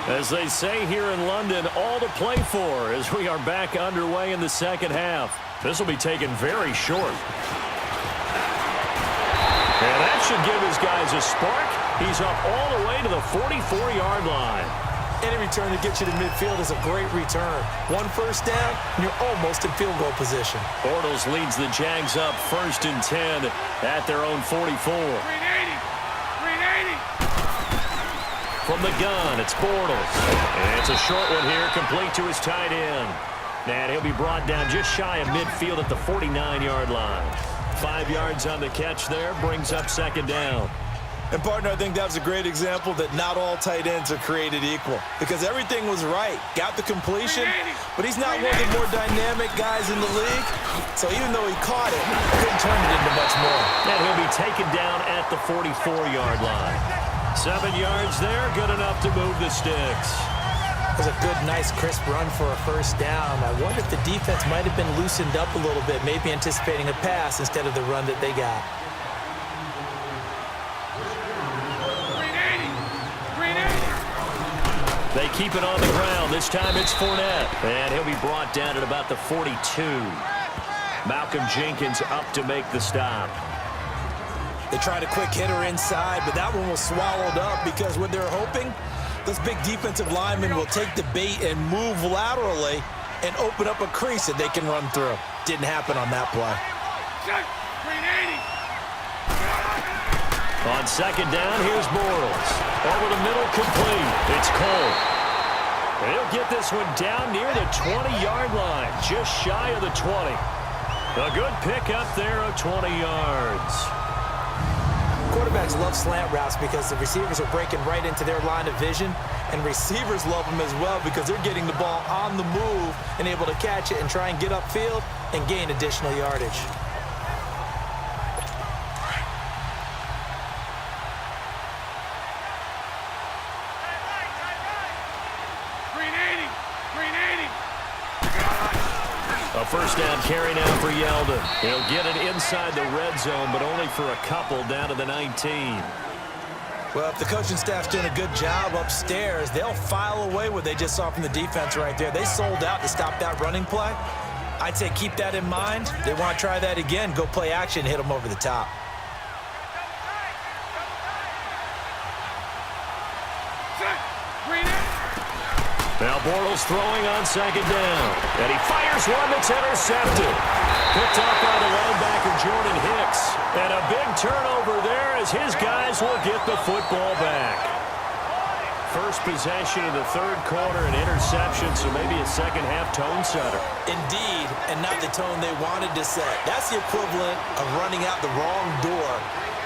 As they say here in London, all to play for as we are back underway in the second half. This will be taken very short. And that should give his guys a spark. He's up all the way to the 44-yard line. Any return to get you to midfield is a great return. One first down, and you're almost in field goal position. Bortles leads the Jags up 1st and 10 at their own 44. 380. From the gun, it's Bortles. And it's a short one here, complete to his tight end. And he'll be brought down just shy of midfield at the 49-yard line. 5 yards on the catch there, brings up 2nd down. And, partner, I think that was a great example that not all tight ends are created equal. Because everything was right. Got the completion, but he's not one of the more dynamic guys in the league. So even though he caught it, couldn't turn it into much more. And he'll be taken down at the 44-yard line. 7 yards there, good enough to move the sticks. That was a good, nice, crisp run for a first down. I wonder if the defense might have been loosened up a little bit, maybe anticipating a pass instead of the run that they got. They keep it on the ground. This time it's Fournette. And he'll be brought down at about the 42. Malcolm Jenkins up to make the stop. They tried a quick hitter inside, but that one was swallowed up because what they're hoping, those big defensive linemen will take the bait and move laterally and open up a crease that they can run through. Didn't happen on that play. On 2nd down, here's Bortles. Over the middle, complete. It's Cole. And he'll get this one down near the 20-yard line, just shy of the 20. A good pickup there of 20 yards. Quarterbacks love slant routes because the receivers are breaking right into their line of vision, and receivers love them as well because they're getting the ball on the move and able to catch it and try and get upfield and gain additional yardage. A first down carry now for Yeldon. He'll get it inside the red zone, but only for a couple down to the 19. Well, if the coaching staff's doing a good job upstairs, they'll file away what they just saw from the defense right there. They sold out to stop that running play. I'd say keep that in mind. They want to try that again. Go play action, hit them over the top. Now Bortles throwing on 2nd down. And he fires one that's intercepted. Picked up by the linebacker, Jordan Hicks. And a big turnover there as his guys will get the football back. First possession of the 3rd quarter, an interception, so maybe a second-half tone setter. Indeed, and not the tone they wanted to set. That's the equivalent of running out the wrong door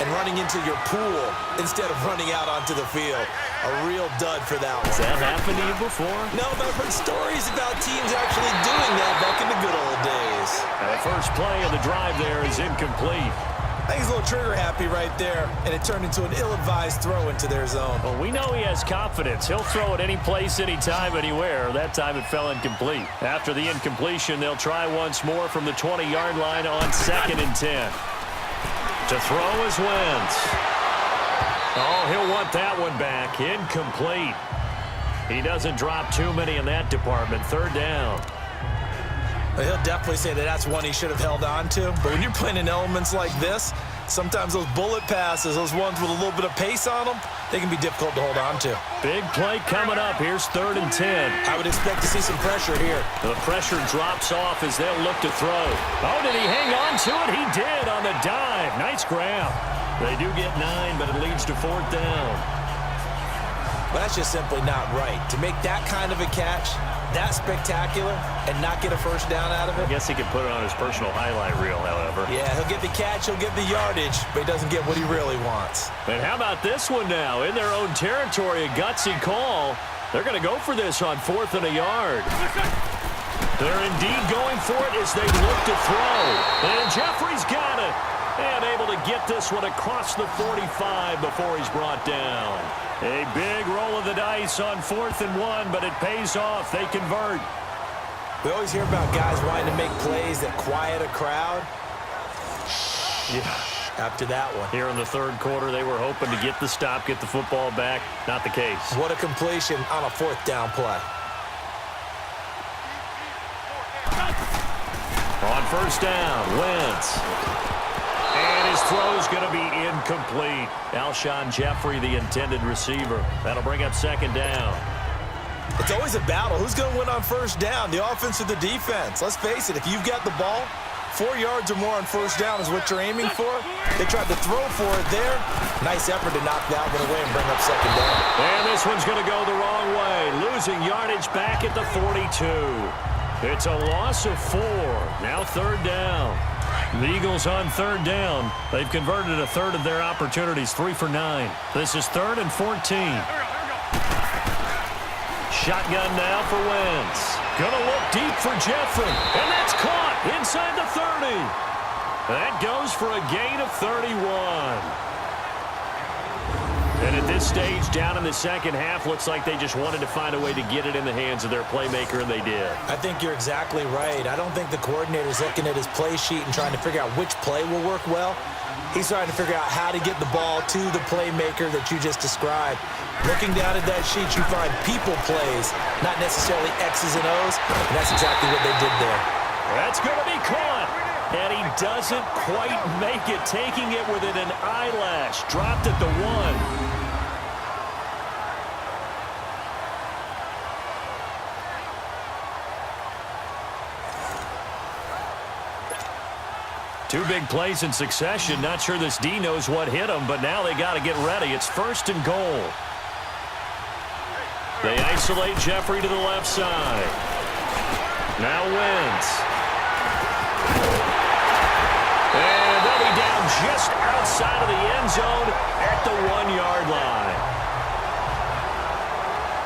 and running into your pool instead of running out onto the field. A real dud for that one. Has that happened to you before? No, but I've heard stories about teams actually doing that back in the good old days. And the first play of the drive there is incomplete. I think he's a little trigger-happy right there, and it turned into an ill-advised throw into their zone. Well, we know he has confidence. He'll throw it any place, anytime, anywhere. That time it fell incomplete. After the incompletion, they'll try once more from the 20-yard line on 2nd and 10. To throw is Wentz. Oh, he'll want that one back. Incomplete. He doesn't drop too many in that department. 3rd down. He'll definitely say that that's one he should have held on to. But when you're playing in elements like this, sometimes those bullet passes, those ones with a little bit of pace on them, they can be difficult to hold on to. Big play coming up. Here's 3rd and 10. I would expect to see some pressure here. The pressure drops off as they'll look to throw. Oh, did he hang on to it? He did on the dive. Nice grab. They do get 9, but it leads to 4th down. Well, that's just simply not right. To make that kind of a catch, that spectacular, and not get a first down out of it. I guess he could put it on his personal highlight reel, however. Yeah, he'll get the catch, he'll get the yardage, but he doesn't get what he really wants. And how about this one now? In their own territory, a gutsy call. They're going to go for this on 4th and a yard. They're indeed going for it as they look to throw. And Jeffrey's got it. And able to get this one across the 45 before he's brought down. A big roll of the dice on 4th and 1, but it pays off. They convert. We always hear about guys wanting to make plays that quiet a crowd. Yeah. after that one. Here in the third quarter, they were hoping to get the stop, get the football back. Not the case. What a completion on a fourth down play. On first down, Wentz. And his throw's going to be incomplete. Alshon Jeffrey, the intended receiver. That'll bring up second down. It's always a battle. Who's going to win on first down, the offense or the defense? Let's face it, if you've got the ball, 4 yards or more on first down is what you're aiming for. They tried to throw for it there. Nice effort to knock that one away and bring up second down. And this one's going to go the wrong way. Losing yardage back at the 42. It's a loss of 4. Now third down. The Eagles on third down. They've converted a third of their opportunities, 3 for 9. This is 3rd and 14. Shotgun now for Wentz. Gonna look deep for Jeffrey. And that's caught inside the 30. That goes for a gain of 31. And at this stage, down in the second half, looks like they just wanted to find a way to get it in the hands of their playmaker, and they did. I think you're exactly right. I don't think the coordinator's looking at his play sheet and trying to figure out which play will work well. He's trying to figure out how to get the ball to the playmaker that you just described. Looking down at that sheet, you find people plays, not necessarily X's and O's, and that's exactly what they did there. That's going to be caught, and he doesn't quite make it, taking it within an eyelash. Dropped at the 1. Two big plays in succession. Not sure this D knows what hit him, but now they got to get ready. It's 1st and goal. They isolate Jeffrey to the left side. Now Wentz. And they'll be down just outside of the end zone at the 1-yard line.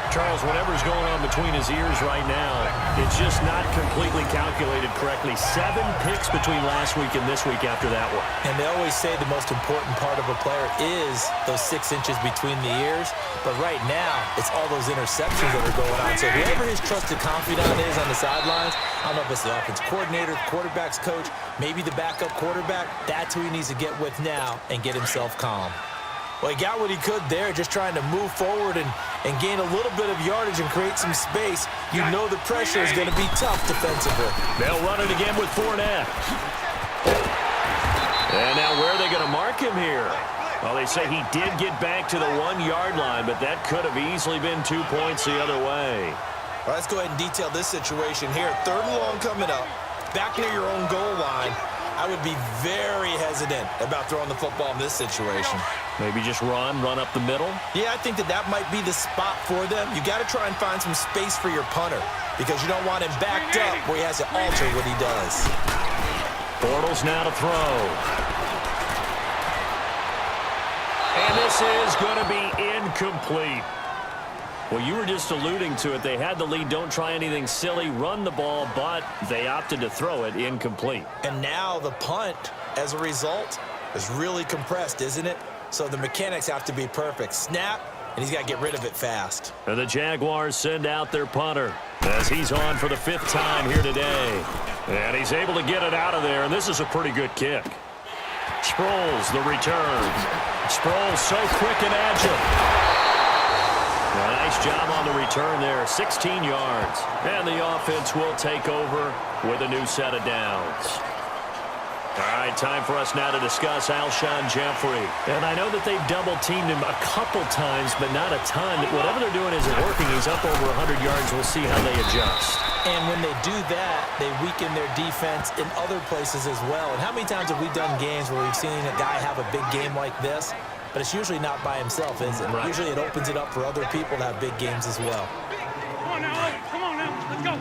Charles, whatever's going on between his ears right now, it's just not completely calculated correctly. 7 picks between last week and this week after that one. And they always say the most important part of a player is those 6 inches between the ears. But right now, it's all those interceptions that are going on. So whoever his trusted confidant is on the sidelines, I don't know if it's the offense coordinator, the quarterback's coach, maybe the backup quarterback, that's who he needs to get with now and get himself calm. Well, he got what he could there, just trying to move forward and gain a little bit of yardage and create some space. You know the pressure is going to be tough defensively. They'll run it again with Fournette. And now where are they going to mark him here? Well, they say he did get back to the 1-yard line, but that could have easily been 2 points the other way. All right, let's go ahead and detail this situation here. 3rd and long coming up, back near your own goal line. I would be very hesitant about throwing the football in this situation. Maybe just run up the middle? Yeah, I think that might be the spot for them. You got to try and find some space for your punter because you don't want him backed up where he has to alter what he does. Bortles now to throw. And this is going to be incomplete. Well, you were just alluding to it. They had the lead. Don't try anything silly. Run the ball, but they opted to throw it incomplete. And now the punt, as a result, is really compressed, isn't it? So the mechanics have to be perfect. Snap, and he's got to get rid of it fast. And the Jaguars send out their punter as he's on for the 5th time here today. And he's able to get it out of there, and this is a pretty good kick. Sproles, the return. Sproles so quick and agile. A nice job on the return there, 16 yards. And the offense will take over with a new set of downs. All right, time for us now to discuss Alshon Jeffrey. And I know that they've double-teamed him a couple times, but not a ton. Whatever they're doing isn't working. He's up over 100 yards. We'll see how they adjust. And when they do that, they weaken their defense in other places as well. And how many times have we done games where we've seen a guy have a big game like this? But it's usually not by himself, is it? Right. Usually it opens it up for other people to have big games as well. Come on now, let's go.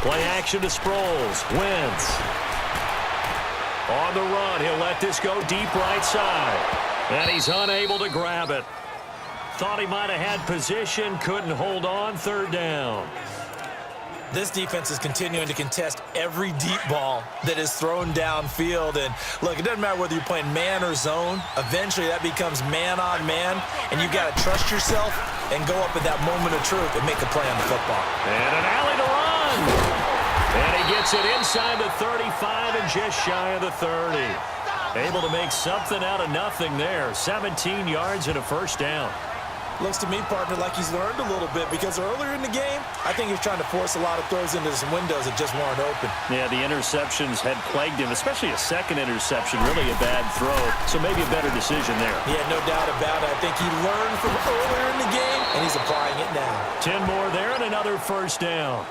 Play action to Sproles. Wentz. On the run, he'll let this go deep right side. And he's unable to grab it. Thought he might have had position, couldn't hold on, 3rd down. This defense is continuing to contest every deep ball that is thrown downfield. And look, it doesn't matter whether you're playing man or zone. Eventually, that becomes man on man, and you got to trust yourself and go up at that moment of truth and make a play on the football. And an alley to run. And he gets it inside the 35 and just shy of the 30. Able to make something out of nothing there. 17 yards and a first down. Looks to me, partner, like he's learned a little bit, because earlier in the game, I think he was trying to force a lot of throws into some windows that just weren't open. Yeah, the interceptions had plagued him, especially a second interception, really a bad throw. So maybe a better decision there. Yeah, no doubt about it. I think he learned from earlier in the game, and he's applying it now. 10 more there and another first down.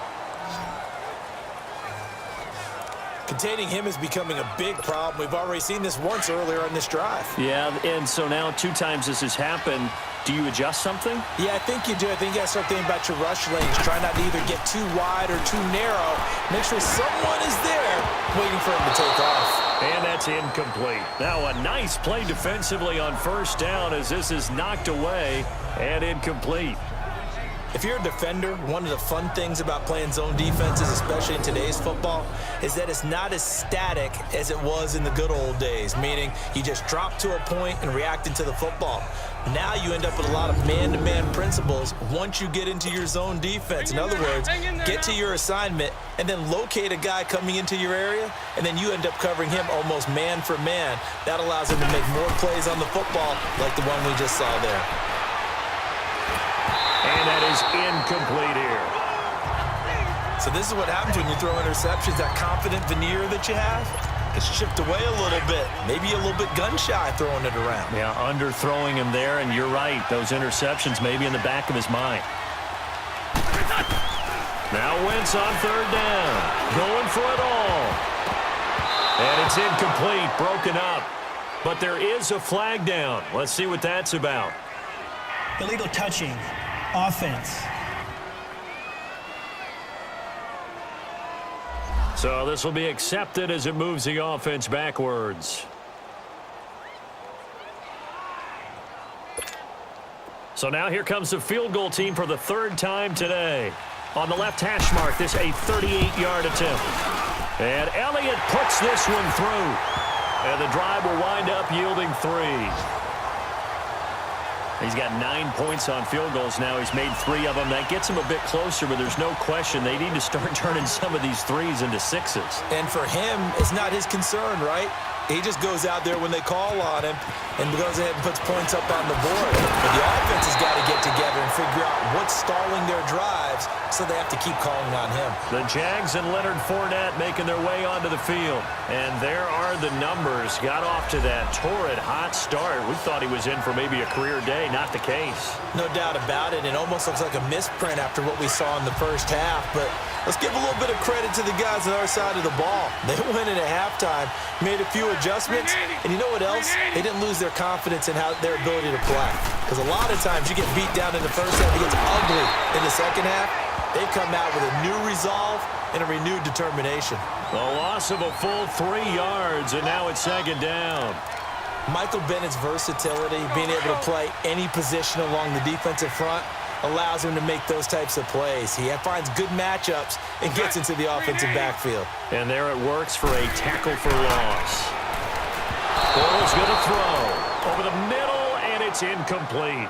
Containing him is becoming a big problem. We've already seen this once earlier on this drive. Yeah, and so now 2 times this has happened. Do you adjust something? Yeah, I think you do. I think you got to start thinking about your rush lanes. Try not to either get too wide or too narrow. Make sure someone is there waiting for him to take off. And that's incomplete. Now a nice play defensively on first down as this is knocked away and incomplete. If you're a defender, one of the fun things about playing zone defenses, especially in today's football, is that it's not as static as it was in the good old days, meaning you just drop to a point and react into the football. Now you end up with a lot of man-to-man principles once you get into your zone defense. In other words, get to your assignment and then locate a guy coming into your area, and then you end up covering him almost man for man. That allows him to make more plays on the football like the one we just saw there. And that is incomplete here. So this is what happens when you throw interceptions. That confident veneer that you have gets chipped away a little bit. Maybe a little bit gun-shy throwing it around. Yeah, underthrowing him there, and you're right. Those interceptions may be in the back of his mind. Now Wentz on third down. Going for it all. And it's incomplete, broken up. But there is a flag down. Let's see what that's about. Illegal touching. Offense. So this will be accepted as it moves the offense backwards. So now here comes the field goal team for the 3rd time today. On the left hash mark, this a 38-yard attempt. And Elliott puts this one through. And the drive will wind up yielding 3. He's got 9 points on field goals now. He's made 3 of them. That gets him a bit closer, but there's no question they need to start turning some of these 3s into 6s. And for him, it's not his concern, right? He just goes out there when they call on him and goes ahead and puts points up on the board. But the offense has got to get together and figure out what's stalling their drives, so they have to keep calling on him. The Jags and Leonard Fournette making their way onto the field. And there are the numbers. Got off to that torrid hot start. We thought he was in for maybe a career day. Not the case. No doubt about it. It almost looks like a misprint after what we saw in the first half. But let's give a little bit of credit to the guys on our side of the ball. They went in at halftime, made a few adjustments, and you know what else? They didn't lose their confidence in their ability to play. Because a lot of times you get beat down in the first half, it gets ugly in the second half. They've come out with a new resolve and a renewed determination. A loss of a full 3 yards, and now it's 2nd down. Michael Bennett's versatility, being able to play any position along the defensive front, allows him to make those types of plays. He finds good matchups and gets into the offensive backfield. And there it works for a tackle for loss. Bortles going to throw over the middle, and it's incomplete.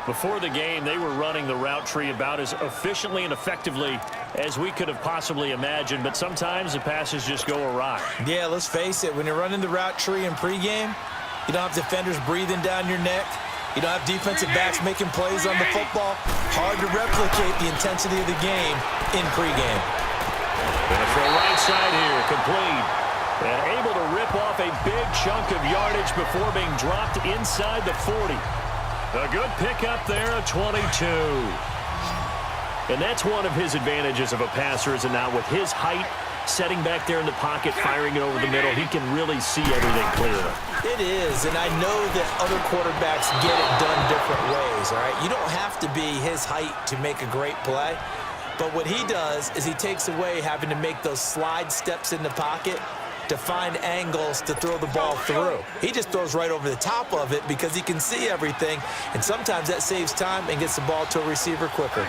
Before the game, they were running the route tree about as efficiently and effectively as we could have possibly imagined, but sometimes the passes just go awry. Yeah, let's face it. When you're running the route tree in pregame, you don't have defenders breathing down your neck. You don't have defensive backs making plays on the football. Hard to replicate the intensity of the game in pregame. Going to throw right side here, complete. And able to rip off a big chunk of yardage before being dropped inside the 40. A good pickup there, a 22. And that's one of his advantages of a passer, is it not? With his height, setting back there in the pocket, firing it over the middle, he can really see everything clearly. It is, and I know that other quarterbacks get it done different ways, all right? You don't have to be his height to make a great play, but what he does is he takes away having to make those slide steps in the pocket to find angles to throw the ball through. He just throws right over the top of it because he can see everything, and sometimes that saves time and gets the ball to a receiver quicker.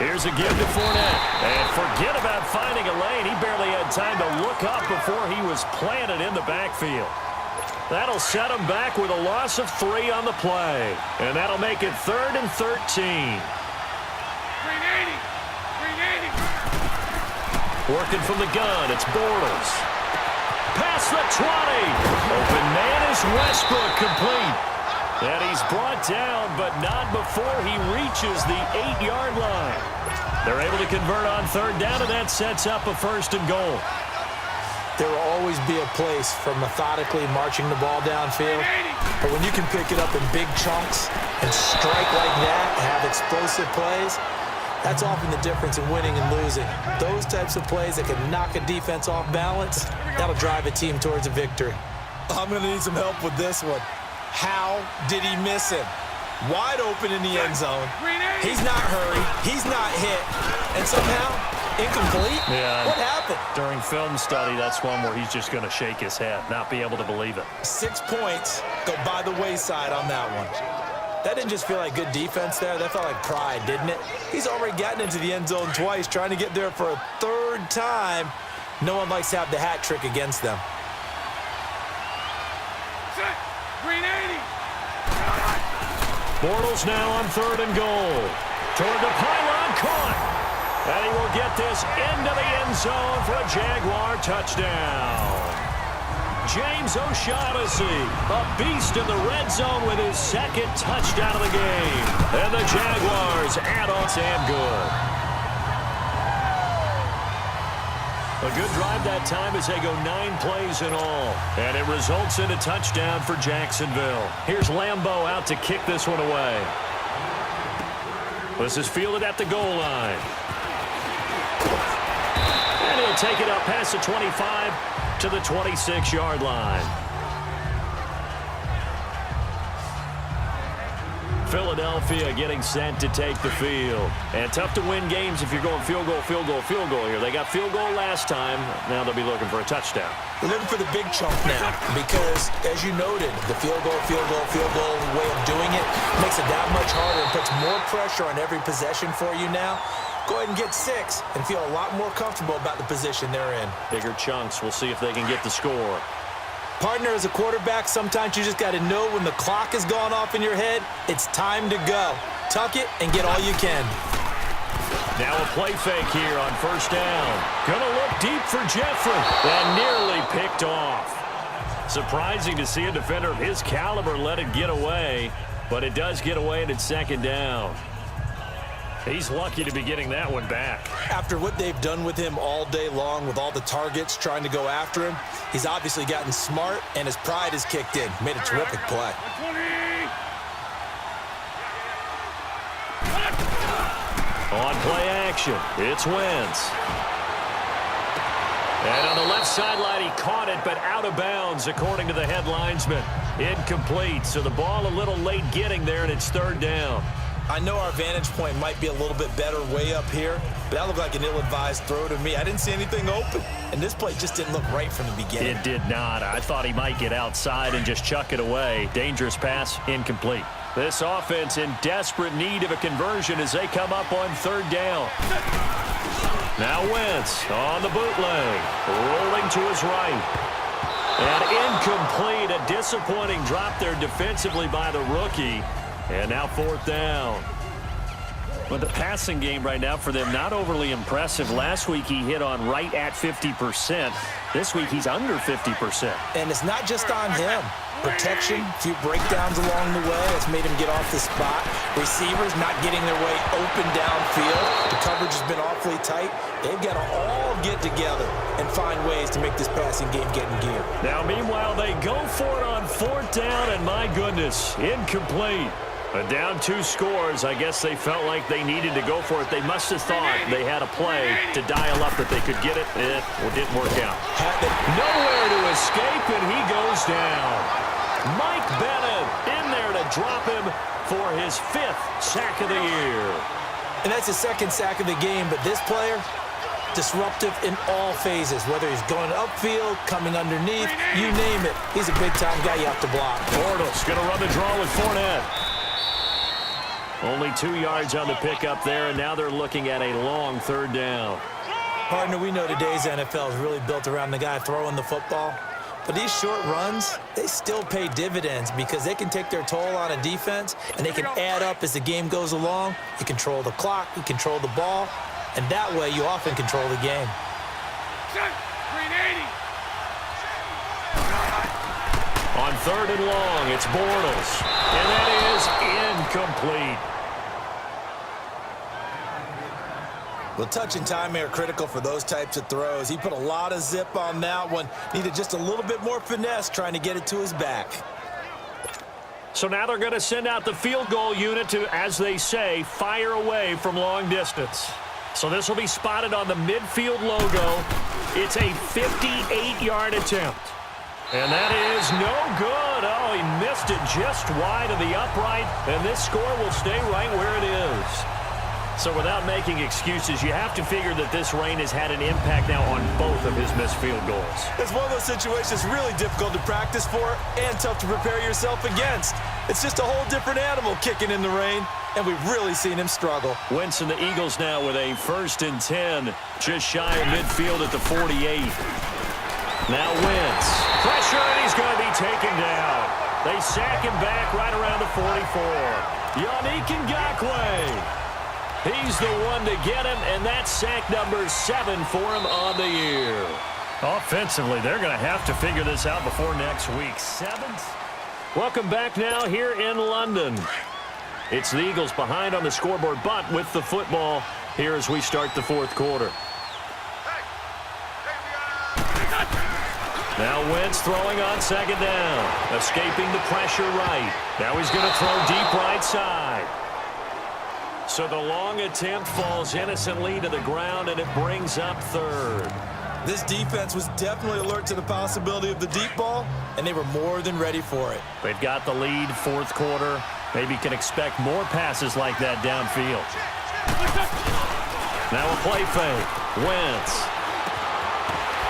Here's a give to Fournette. And forget about finding a lane. He barely had time to look up before he was planted in the backfield. That'll set him back with a loss of 3 on the play. And that'll make it 3rd and 13. 380. Working from the gun, it's Bortles. Past the 20. Open man is Westbrook, complete. And he's brought down, but not before he reaches the 8-yard line. They're able to convert on 3rd down, and that sets up a 1st and goal. There will always be a place for methodically marching the ball downfield. But when you can pick it up in big chunks and strike like that, have explosive plays, that's often the difference in winning and losing. Those types of plays that can knock a defense off balance, that'll drive a team towards a victory. I'm going to need some help with this one. How did he miss him? Wide open in the end zone. He's not hurried. He's not hit. And somehow, incomplete? Yeah. What happened? During film study, that's one where he's just going to shake his head, not be able to believe it. 6 points go by the wayside on that one. That didn't just feel like good defense there. That felt like pride, didn't it? He's already gotten into the end zone twice, trying to get there for a 3rd time. No one likes to have the hat trick against them. Set. 380. Bortles now on 3rd and goal. Toward the pylon, caught. And he will get this into the end zone for a Jaguar touchdown. James O'Shaughnessy, a beast in the red zone with his 2nd touchdown of the game. And the Jaguars add on and good. A good drive that time as they go 9 plays in all. And it results in a touchdown for Jacksonville. Here's Lambeau out to kick this one away. This is fielded at the goal line. And he'll take it up past the 25 to the 26-yard line. Philadelphia getting set to take the field. And tough to win games if you're going field goal here. They got field goal last time. Now they'll be looking for a touchdown. They're looking for the big chunk now because, as you noted, the field goal way of doing it makes it that much harder and puts more pressure on every possession for you now. Go ahead and get 6 and feel a lot more comfortable about the position they're in. Bigger chunks. We'll see if they can get the score. Partner, as a quarterback, sometimes you just got to know when the clock has gone off in your head, it's time to go. Tuck it and get all you can. Now a play fake here on 1st down. Gonna look deep for Jeffrey. And nearly picked off. Surprising to see a defender of his caliber let it get away, but it does get away and it's 2nd down. He's lucky to be getting that one back. After what they've done with him all day long with all the targets trying to go after him, he's obviously gotten smart and his pride has kicked in. Made a terrific play. 20. On play action, it's Wentz. And on the left sideline, he caught it, but out of bounds, according to the head linesman. Incomplete, so the ball a little late getting there, and it's 3rd down. I know our vantage point might be a little bit better way up here, but that looked like an ill-advised throw to me. I didn't see anything open, and this play just didn't look right from the beginning. It did not. I thought he might get outside and just chuck it away. Dangerous pass, incomplete. This offense in desperate need of a conversion as they come up on 3rd down. Now Wentz on the bootleg, rolling to his right. And incomplete, a disappointing drop there defensively by the rookie. And now 4th down. But the passing game right now for them, not overly impressive. Last week he hit on right at 50%. This week he's under 50%. And it's not just on him. Protection, a few breakdowns along the way. That's made him get off the spot. Receivers not getting their way open downfield. The coverage has been awfully tight. They've got to all get together and find ways to make this passing game get in gear. Now, meanwhile, they go for it on 4th down, and my goodness, incomplete. But down 2 scores, I guess they felt like they needed to go for it. They must have thought they had a play to dial up that they could get it. It didn't work out. Nowhere to escape, and he goes down. Mike Bennett in there to drop him for his 5th sack of the year. And that's the 2nd sack of the game, but this player, disruptive in all phases, whether he's going upfield, coming underneath, you name it. He's a big-time guy you have to block. Bortles going to run the draw with Fournette. Only 2 yards on the pickup there, and now they're looking at a long third down. Partner, we know today's NFL is really built around the guy throwing the football. But these short runs, they still pay dividends because they can take their toll on a defense, and they can add up as the game goes along. You control the clock, you control the ball, and that way you often control the game. Green 80. On third and long, it's Bortles, and that is incomplete. Well, touch and time are critical for those types of throws. He put a lot of zip on that one. Needed just a little bit more finesse trying to get it to his back. So now they're going to send out the field goal unit to, as they say, fire away from long distance. So this will be spotted on the midfield logo. It's a 58-yard attempt. And that is no good. Oh, he missed it just wide of the upright, and this score will stay right where it is. So without making excuses, you have to figure that this rain has had an impact now on both of his missed field goals. It's one of those situations really difficult to practice for and tough to prepare yourself against. It's just a whole different animal kicking in the rain, and we've really seen him struggle. Wentz and the Eagles now with a 1st and 10, just shy of midfield at the 48. Now Wentz. Pressure, and he's going to be taken down. They sack him back right around the 44. Yannick Ngakoue. He's the one to get him, and that's sack number 7 for him on the year. Offensively, they're going to have to figure this out before next week. 7th. Welcome back now here in London. It's the Eagles behind on the scoreboard, but with the football here as we start the 4th quarter. Now Wentz throwing on 2nd down. Escaping the pressure right. Now he's going to throw deep right side. So the long attempt falls innocently to the ground, and it brings up 3rd. This defense was definitely alert to the possibility of the deep ball, and they were more than ready for it. They've got the lead, 4th quarter. Maybe can expect more passes like that downfield. Now a play fake. Wentz.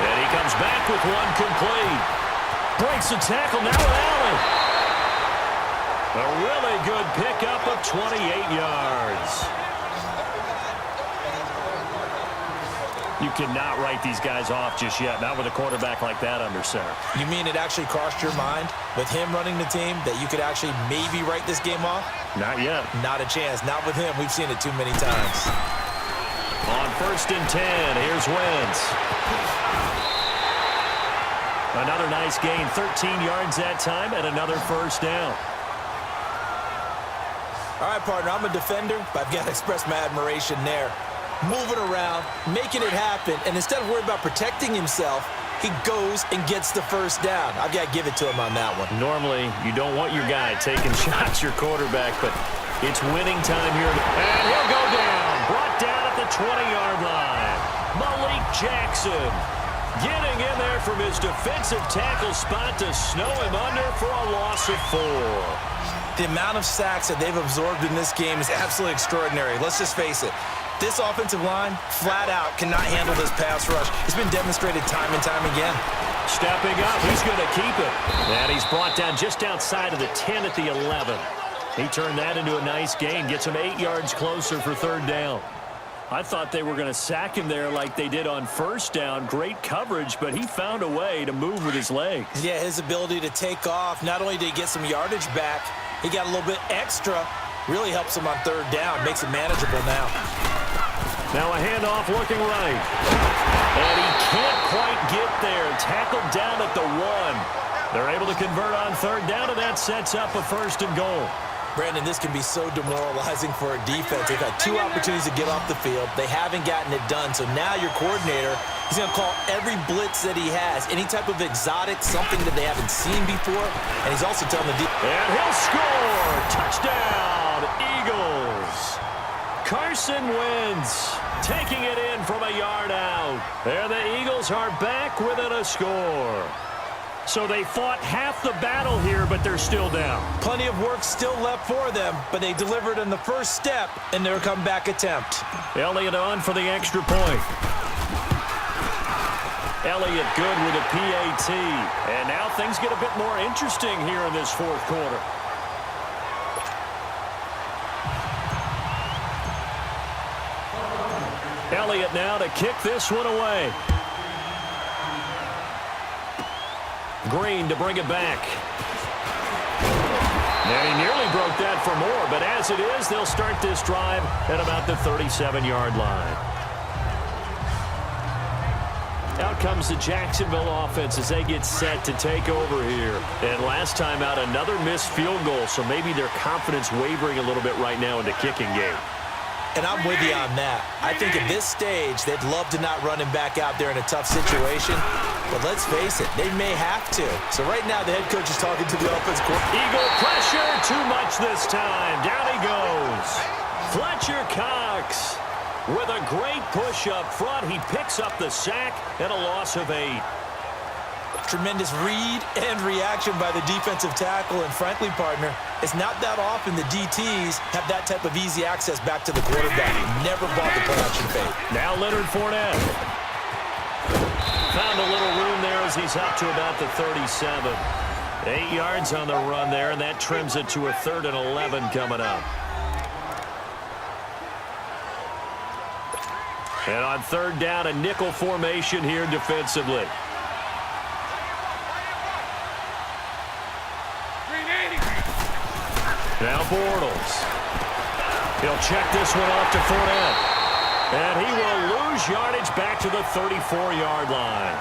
And he comes back with one complete. Breaks the tackle now with Allen. A really good pickup of 28 yards. You cannot write these guys off just yet, not with a quarterback like that under center. You mean it actually crossed your mind with him running the team that you could actually maybe write this game off? Not yet. Not a chance. Not with him. We've seen it too many times. On 1st and 10, here's Wentz. Another nice gain, 13 yards that time, and another 1st down. All right, partner, I'm a defender, but I've got to express my admiration there. Moving around, making it happen, and instead of worrying about protecting himself, he goes and gets the 1st down. I've got to give it to him on that one. Normally, you don't want your guy taking shots, your quarterback, but it's winning time here. And he'll go down, brought down at the 20-yard line. Malik Jackson getting in there from his defensive tackle spot to snow him under for a loss of 4. The amount of sacks that they've absorbed in this game is absolutely extraordinary. Let's just face it. This offensive line, flat out, cannot handle this pass rush. It's been demonstrated time and time again. Stepping up, he's going to keep it. And he's brought down just outside of the 10 at the 11. He turned that into a nice gain, gets him 8 yards closer for 3rd down. I thought they were going to sack him there like they did on 1st down. Great coverage, but he found a way to move with his legs. Yeah, his ability to take off, not only did he get some yardage back, he got a little bit extra. Really helps him on 3rd down, makes it manageable now. Now a handoff looking right. And he can't quite get there. Tackled down at the 1. They're able to convert on 3rd down, and that sets up a 1st and goal. Brandon, this can be so demoralizing for a defense. They've had 2 opportunities to get off the field. They haven't gotten it done. So now your coordinator, he's going to call every blitz that he has, any type of exotic, something that they haven't seen before. And he's also telling the defense. And he'll score. Touchdown, Eagles. Carson Wentz taking it in from a yard out. There the Eagles are back within a score. So they fought half the battle here, but they're still down. Plenty of work still left for them, but they delivered in the 1st step in their comeback attempt. Elliott on for the extra point. Elliott good with a PAT. And now things get a bit more interesting here in this 4th quarter. Elliott now to kick this one away. Green to bring it back. And he nearly broke that for more, but as it is, they'll start this drive at about the 37-yard line. Out comes the Jacksonville offense as they get set to take over here. And last time out, another missed field goal, so maybe their confidence wavering a little bit right now in the kicking game. And I'm with you on that. I think at this stage, they'd love to not run him back out there in a tough situation. But let's face it, they may have to. So right now, the head coach is talking to the offense coordinator. Eagle pressure, too much this time. Down he goes. Fletcher Cox with a great push up front. He picks up the sack and a loss of 8. Tremendous read and reaction by the defensive tackle. And frankly, partner, it's not that often the DTs have that type of easy access back to the quarterback. Never bought the play-action fake. Now Leonard Fournette. Found a little room there as he's up to about the 37. 8 yards on the run there, and that trims it to a 3rd and 11 coming up. And on 3rd down, a nickel formation here defensively. Now Bortles. He'll check this one off to Fournette. And he will lose yardage back to the 34-yard line.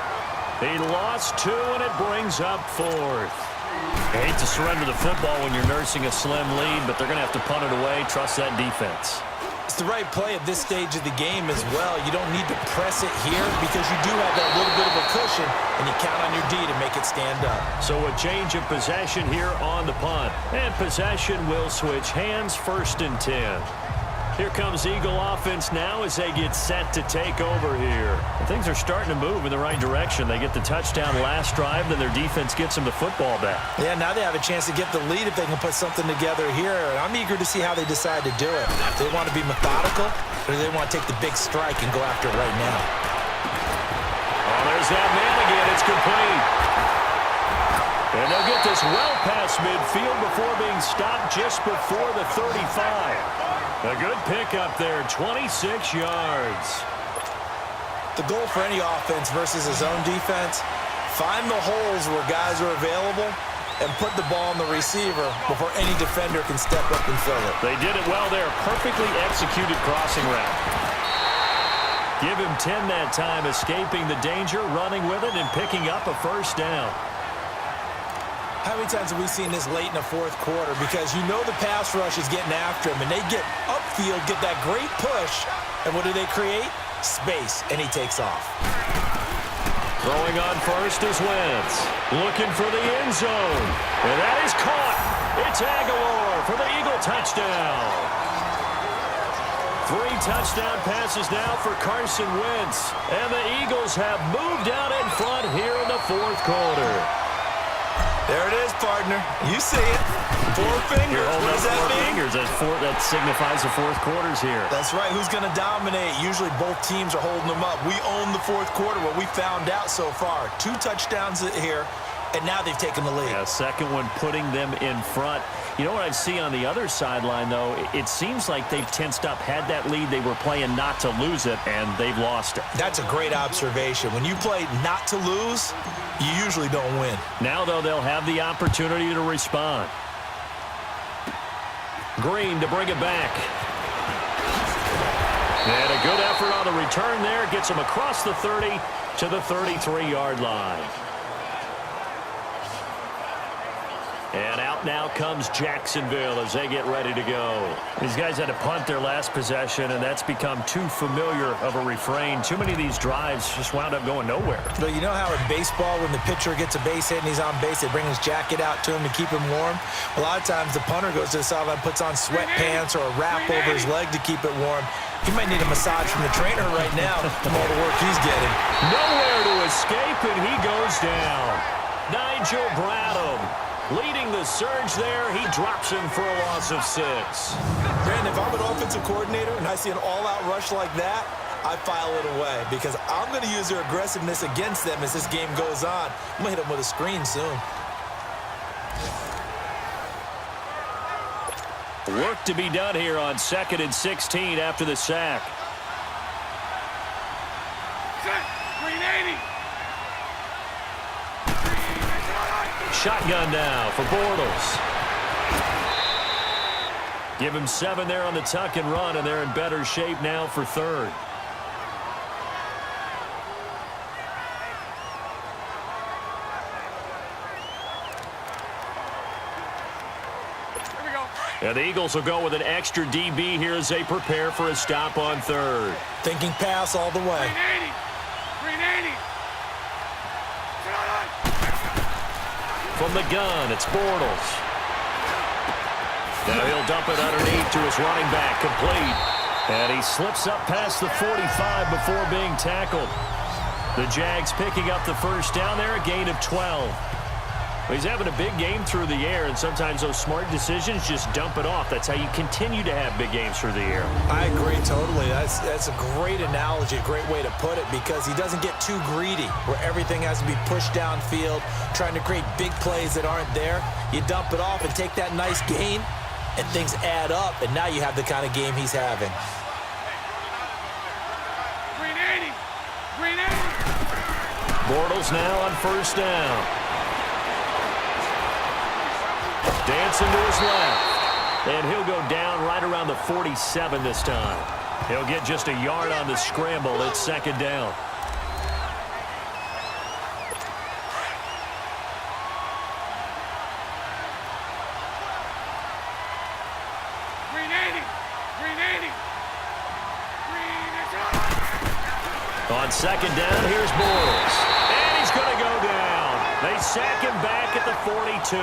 He lost 2, and it brings up 4th. I hate to surrender the football when you're nursing a slim lead, but they're going to have to punt it away. Trust that defense. It's the right play at this stage of the game as well. You don't need to press it here because you do have that little bit of a cushion, and you count on your D to make it stand up. So a change of possession here on the punt. And possession will switch hands, 1st and 10. Here comes Eagle offense now as they get set to take over here. And things are starting to move in the right direction. They get the touchdown last drive, then their defense gets them the football back. Yeah, now they have a chance to get the lead if they can put something together here. And I'm eager to see how they decide to do it. Do they want to be methodical, or do they want to take the big strike and go after it right now? Oh, there's that man again. It's complete. And they'll get this well past midfield before being stopped just before the 35. A good pickup there, 26 yards. The goal for any offense versus his own defense, find the holes where guys are available and put the ball on the receiver before any defender can step up and fill it. They did it well there. Perfectly executed crossing route. Give him 10 that time, escaping the danger, running with it, and picking up a 1st down. How many times have we seen this late in the 4th quarter? Because you know the pass rush is getting after him, and they get upfield, get that great push, and what do they create? Space, and he takes off. Throwing on 1st is Wentz. Looking for the end zone. And that is caught. It's Aguilar for the Eagle touchdown. 3 touchdown passes now for Carson Wentz. And the Eagles have moved out in front here in the 4th quarter. There it is, partner. You see it. 4 fingers. What does that mean? 4 fingers. That signifies the 4th quarter's here. That's right. Who's going to dominate? Usually both teams are holding them up. We own the 4th quarter, what we found out so far. 2 touchdowns here, and now they've taken the lead. Yeah, second one putting them in front. You know what I see on the other sideline, though? It seems like they've tensed up, had that lead. They were playing not to lose it, and they've lost it. That's a great observation. When you play not to lose, you usually don't win. Now, though, they'll have the opportunity to respond. Green to bring it back. And a good effort on the return there. Gets him across the 30 to the 33-yard line. And out now comes Jacksonville as they get ready to go. These guys had to punt their last possession, and that's become too familiar of a refrain. Too many of these drives just wound up going nowhere. Well, you know how in baseball, when the pitcher gets a base hit and he's on base, they bring his jacket out to him to keep him warm? A lot of times the punter goes to the sideline, puts on sweatpants or a wrap over his leg to keep it warm. He might need a massage from the trainer right now from all the work he's getting. Nowhere to escape, and he goes down. Nigel Bradham leading the surge there. He drops him for a loss of 6. Brandon, if I'm an offensive coordinator and I see an all-out rush like that, I file it away because I'm going to use their aggressiveness against them as this game goes on. I'm going to hit them with a screen soon. Work to be done here on 2nd and 16 after the sack. Set. Green 80. Shotgun now for Bortles. Give him 7 there on the tuck and run, and they're in better shape now for third. Here we go. And the Eagles will go with an extra DB here as they prepare for a stop on third. Thinking pass all the way. Green 80. Green 80. From the gun, it's Bortles. Now he'll dump it underneath to his running back, complete. And he slips up past the 45 before being tackled. The Jags picking up the first down there, a gain of 12. He's having a big game through the air, and sometimes those smart decisions just dump it off. That's how you continue to have big games through the air. I agree totally. That's a great analogy, a great way to put it, because he doesn't get too greedy where everything has to be pushed downfield, trying to create big plays that aren't there. You dump it off and take that nice gain, and things add up, and now you have the kind of game he's having. Green 80. Green 80. Bortles now on first down. Dancing to his left. And he'll go down right around the 47 this time. He'll get just a yard on the scramble. It's second down. Green 80. Green 80. Green is On second down, here's Bortles. And he's going to go down. They sack him back at the 42.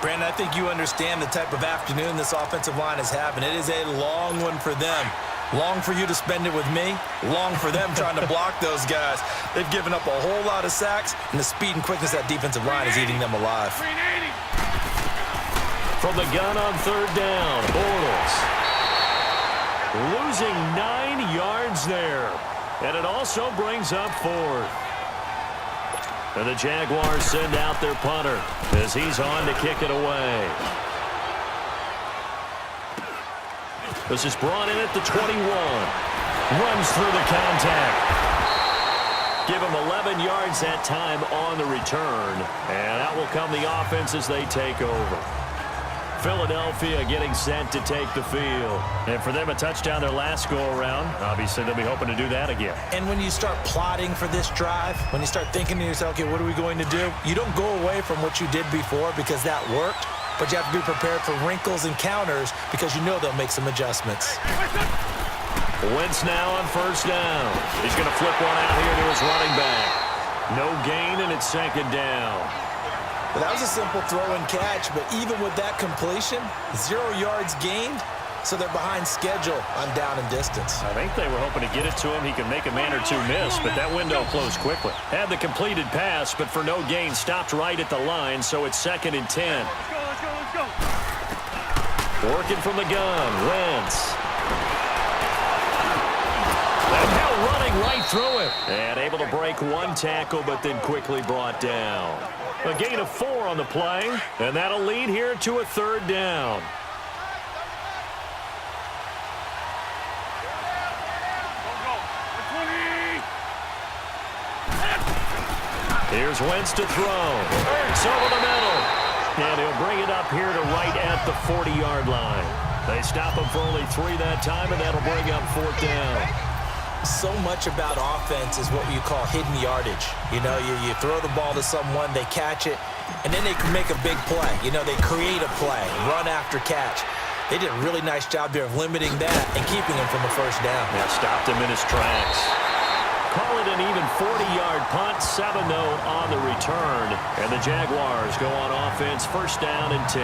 Brandon, I think you understand the type of afternoon this offensive line is having. It is a long one for them. Long for you to spend it with me. Long for them trying to block those guys. They've given up a whole lot of sacks, and the speed and quickness of that defensive line is eating them alive. Green 80. From the gun on third down, Bortles. Losing 9 yards there. And it also brings up fourth. And the Jaguars send out their punter as he's on to kick it away. This is brought in at the 21. Runs through the contact. Give him 11 yards that time on the return. And out will come the offense as they take over. Philadelphia getting set to take the field. And for them, a touchdown their last go-around. Obviously, they'll be hoping to do that again. And when you start plotting for this drive, when you start thinking to yourself, okay, what are we going to do? You don't go away from what you did before because that worked, but you have to be prepared for wrinkles and counters because you know they'll make some adjustments. Wentz now on first down. He's going to flip one out here to his running back. No gain, and it's second down. But that was a simple throw and catch, but even with that completion, 0 yards gained, so they're behind schedule on down and distance. I think they were hoping to get it to him. He could make a man or two miss, but that window closed quickly. Had the completed pass, but for no gain, stopped right at the line, so it's 2nd and 10. Let's go. Working from the gun, Wentz. And now running right through it. And able to break one tackle, but then quickly brought down. A gain of 4 on the play, and that'll lead here to a third down. Here's Wentz to throw. Ertz over the middle. And he'll bring it up here to right at the 40-yard line. They stop him for only 3 that time, and that'll bring up 4th down. So much about offense is what you call hidden yardage. You know, you throw the ball to someone, they catch it, and then they can make a big play. You know, they create a play, run after catch. They did a really nice job here of limiting that and keeping him from the first down. Yeah, stopped him in his tracks. Call it an even 40-yard punt, 7 though on the return. And the Jaguars go on offense, first down and 10.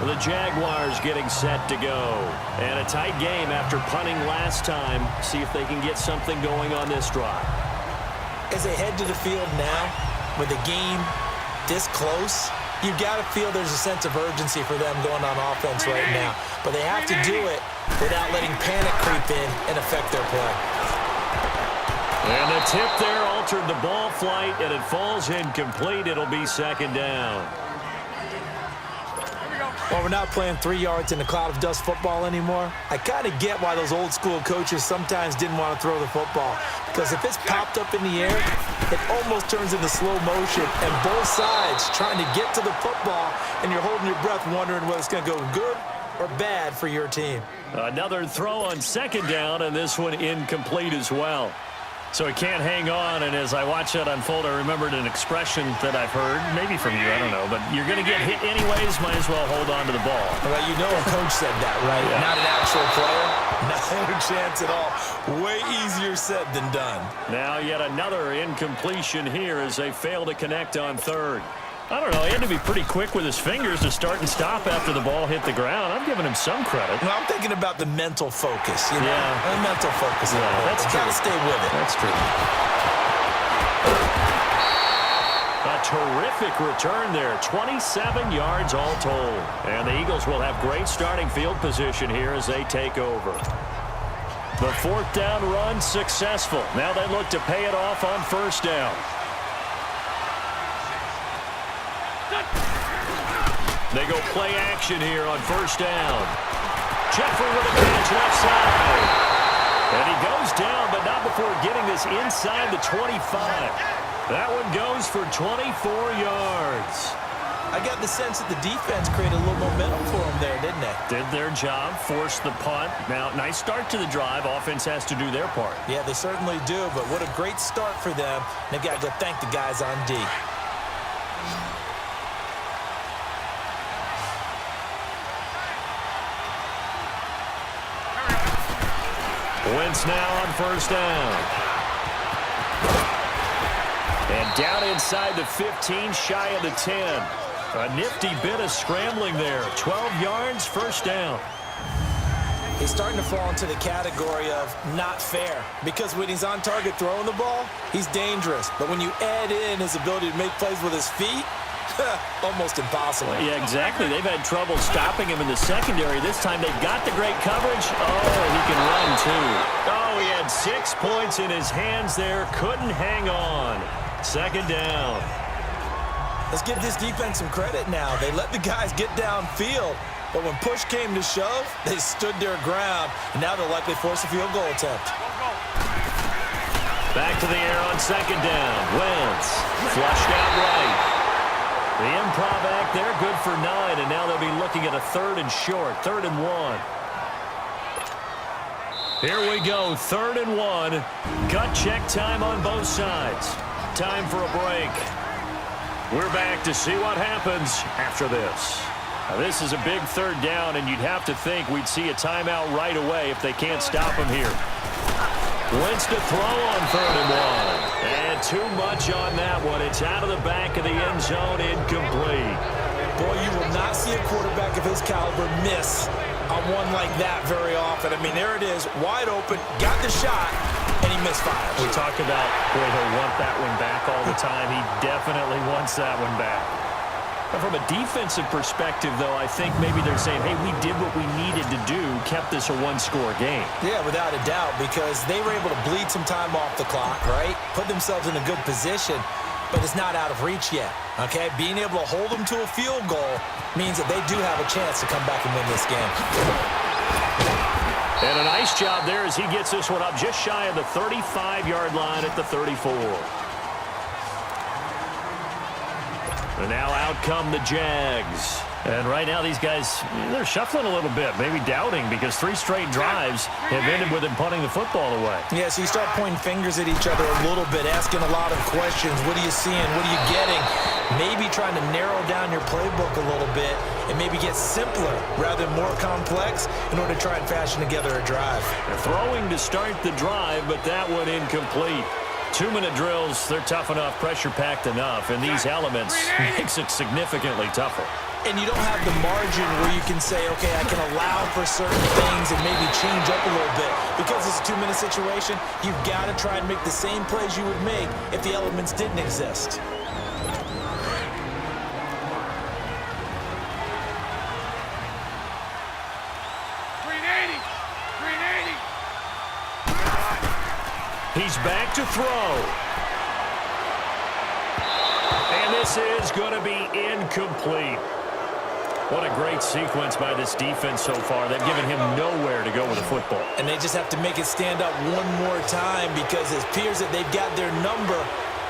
The Jaguars getting set to go. And a tight game after punting last time. See if they can get something going on this drive. As they head to the field now, with the game this close, you've got to feel there's a sense of urgency for them going on offense right now. But they have to do it without letting panic creep in and affect their play. And the tip there altered the ball flight, and it falls incomplete. It'll be second down. Here we go. Well, we're not playing 3 yards in a cloud of dust football anymore. I kind of get why those old school coaches sometimes didn't want to throw the football. Because if it's popped up in the air, it almost turns into slow motion. And both sides trying to get to the football, and you're holding your breath wondering whether it's going to go good or bad for your team. Another throw on second down, and this one incomplete as well. So he can't hang on, and as I watch that unfold, I remembered an expression that I've heard, maybe from you, I don't know, but you're going to get hit anyways, might as well hold on to the ball. Well, you know a coach said that, right? Yeah. Not an actual player. No chance at all. Way easier said than done. Now yet another incompletion here as they fail to connect on third. I don't know, he had to be pretty quick with his fingers to start and stop after the ball hit the ground. I'm giving him some credit. Well, I'm thinking about the mental focus. You know? Yeah. The mental focus. Yeah, that's true. Got to stay with it. That's true. A terrific return there. 27 yards all told. And the Eagles will have great starting field position here as they take over. The fourth down run successful. Now they look to pay it off on first down. They go play action here on first down. Jeffrey with a catch left side. And he goes down, but not before getting this inside the 25. That one goes for 24 yards. I got the sense that the defense created a little momentum for them there, didn't they? Did their job, forced the punt. Now, nice start to the drive. Offense has to do their part. Yeah, they certainly do, but what a great start for them. They've got to go thank the guys on D. Wentz now on first down. And down inside the 15, shy of the 10. A nifty bit of scrambling there. 12 yards, first down. He's starting to fall into the category of not fair, because when he's on target throwing the ball, he's dangerous. But when you add in his ability to make plays with his feet, almost impossible. Yeah, exactly. They've had trouble stopping him in the secondary. This time they've got the great coverage. Oh, he can run too. Oh, he had 6 points in his hands there. Couldn't hang on. Second down. Let's give this defense some credit now. They let the guys get downfield, but when push came to shove, they stood their ground, and now they'll likely force a field goal attempt. Back to the air on second down. Wentz flushed out right. The improv act there, good for 9, and now they'll be looking at a third and short, 3rd and 1. Here we go, 3rd and 1. Gut check time on both sides. Time for a break. We're back to see what happens after this. Now, this is a big third down, and you'd have to think we'd see a timeout right away if they can't stop him here. Wentz to throw on 3rd and 1. And too much on that one. It's out of the back of the end zone, incomplete. Boy, you will not see a quarterback of his caliber miss on one like that very often. I mean, there it is, wide open, got the shot, and he misfires. We talk about, boy, he'll want that one back all the time. He definitely wants that one back. From a defensive perspective, though, I think maybe they're saying, hey, we did what we needed to do, kept this a one-score game. Yeah, without a doubt, because they were able to bleed some time off the clock, right? Put themselves in a good position, but it's not out of reach yet, okay? Being able to hold them to a field goal means that they do have a chance to come back and win this game. And a nice job there as he gets this one up just shy of the 35-yard line at the 34. And now out come the Jags. And right now these guys, they're shuffling a little bit, maybe doubting, because 3 straight drives have ended with them punting the football away. Yeah, so you start pointing fingers at each other a little bit, asking a lot of questions. What are you seeing? What are you getting? Maybe trying to narrow down your playbook a little bit and maybe get simpler rather than more complex in order to try and fashion together a drive. They're throwing to start the drive, but that one incomplete. 2-minute drills, they're tough enough, pressure-packed enough, and these elements makes it significantly tougher. And you don't have the margin where you can say, okay, I can allow for certain things and maybe change up a little bit. Because it's a 2-minute situation, you've got to try and make the same plays you would make if the elements didn't exist. He's back to throw. And this is going to be incomplete. What a great sequence by this defense so far. They've given him nowhere to go with the football. And they just have to make it stand up one more time because it appears that they've got their number.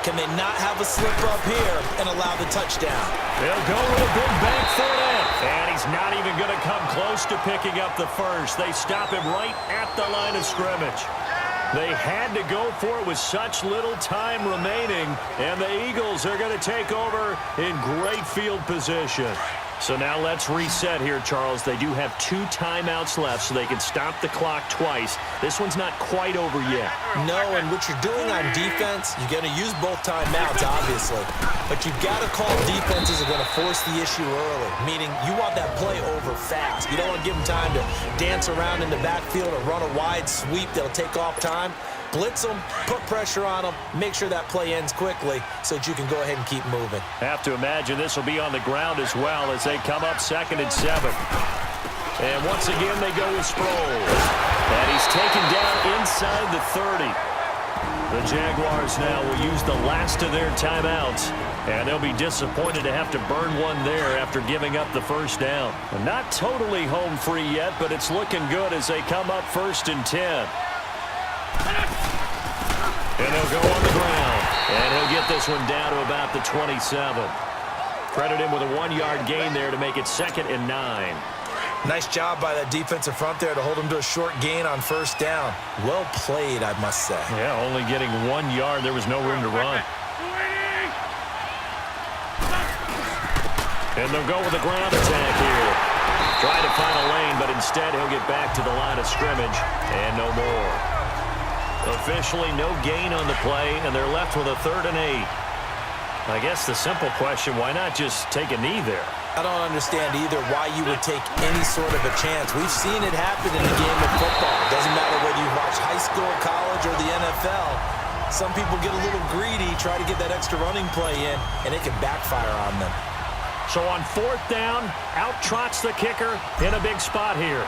Can they not have a slip up here and allow the touchdown? They'll go with a big bank for it. And he's not even going to come close to picking up the first. They stop him right at the line of scrimmage. They had to go for it with such little time remaining. And the Eagles are going to take over in great field position. So now let's reset here, Charles. They do have 2 timeouts left, so they can stop the clock twice. This one's not quite over yet. No, and what you're doing on defense, you're going to use both timeouts, obviously. But you've got to call defenses are going to force the issue early, meaning you want that play over fast. You don't want to give them time to dance around in the backfield or run a wide sweep that'll take off time. Blitz them, put pressure on them, make sure that play ends quickly so that you can go ahead and keep moving. Have to imagine this will be on the ground as well as they come up 2nd and 7. And once again, they go with Sproles. And he's taken down inside the 30. The Jaguars now will use the last of their timeouts. And they'll be disappointed to have to burn one there after giving up the first down. Not totally home free yet, but it's looking good as they come up 1st and 10. And they'll go on the ground. And he'll get this one down to about the 27. Credit him with a 1-yard gain there to make it 2nd and 9. Nice job by that defensive front there to hold him to a short gain on 1st down. Well played, I must say. Yeah, only getting 1 yard. There was no room to run. And they'll go with a ground attack here. Trying to find a lane, but instead he'll get back to the line of scrimmage. And no more. Officially no gain on the play, and they're left with a 3rd and 8. I guess the simple question, why not just take a knee there? I don't understand either why you would take any sort of a chance. We've seen it happen in the game of football. It doesn't matter whether you watch high school, college, or the NFL. Some people get a little greedy, try to get that extra running play in, and it can backfire on them. So on 4th down, out trots the kicker in a big spot here.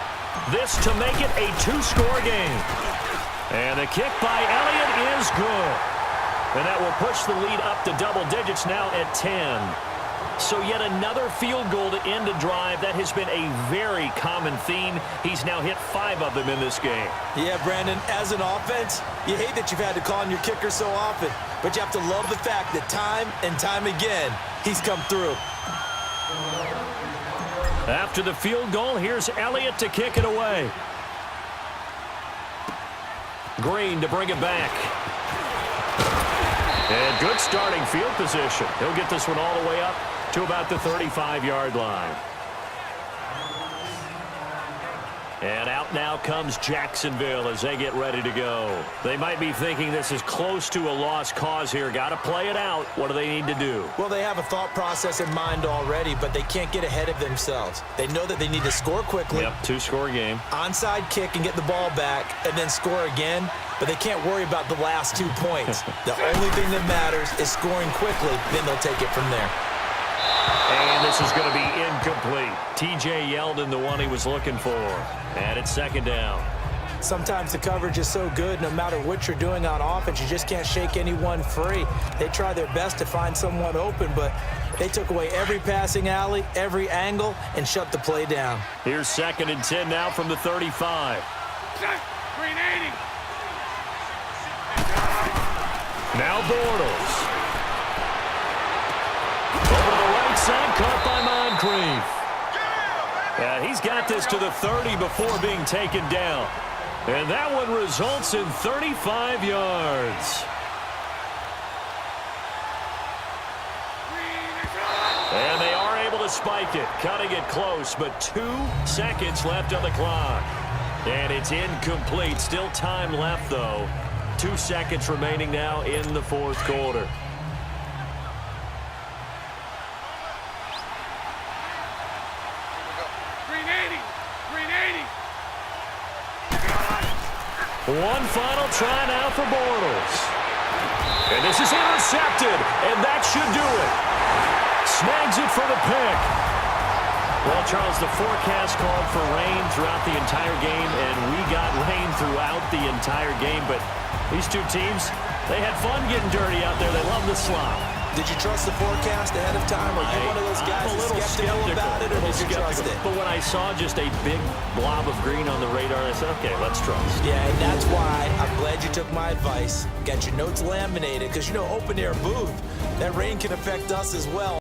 This to make it a 2-score game. And the kick by Elliott is good. And that will push the lead up to double digits now at 10. So yet another field goal to end a drive. That has been a very common theme. He's now hit 5 of them in this game. Yeah, Brandon, as an offense, you hate that you've had to call on your kicker so often. But you have to love the fact that time and time again, he's come through. After the field goal, here's Elliott to kick it away. Green to bring it back. And good starting field position. He'll get this one all the way up to about the 35-yard line. And out now comes Jacksonville as they get ready to go. They might be thinking this is close to a lost cause here. Got to play it out. What do they need to do? Well, they have a thought process in mind already, but they can't get ahead of themselves. They know that they need to score quickly. Yep, 2-score game. Onside kick and get the ball back and then score again, but they can't worry about the last 2 points. The only thing that matters is scoring quickly, then they'll take it from there. And this is going to be incomplete. T.J. Yeldon, the one he was looking for. And it's 2nd down. Sometimes the coverage is so good, no matter what you're doing on offense, you just can't shake anyone free. They try their best to find someone open, but they took away every passing alley, every angle, and shut the play down. Here's 2nd and 10 now from the 35. Green 80. Now Bortles. Over to the right side, caught by Moncrief. Yeah, he's got this to the 30 before being taken down. And that one results in 35 yards. And they are able to spike it, cutting it close, but 2 seconds left on the clock. And it's incomplete. Still time left, though. 2 seconds remaining now in the 4th quarter. One final try now for Bortles. And this is intercepted, and that should do it. Snags it for the pick. Well, Charles, the forecast called for rain throughout the entire game, and we got rain throughout the entire game. But these two teams, they had fun getting dirty out there. They love the slop. Did you trust the forecast ahead of time? Or are you one of those guys that's skeptical about it? Or did you trust skeptical. it. But when I saw just a big blob of green on the radar, I said, okay, let's trust. Yeah, and that's why I'm glad you took my advice. Got your notes laminated, because, you know, open-air booth, that rain can affect us as well.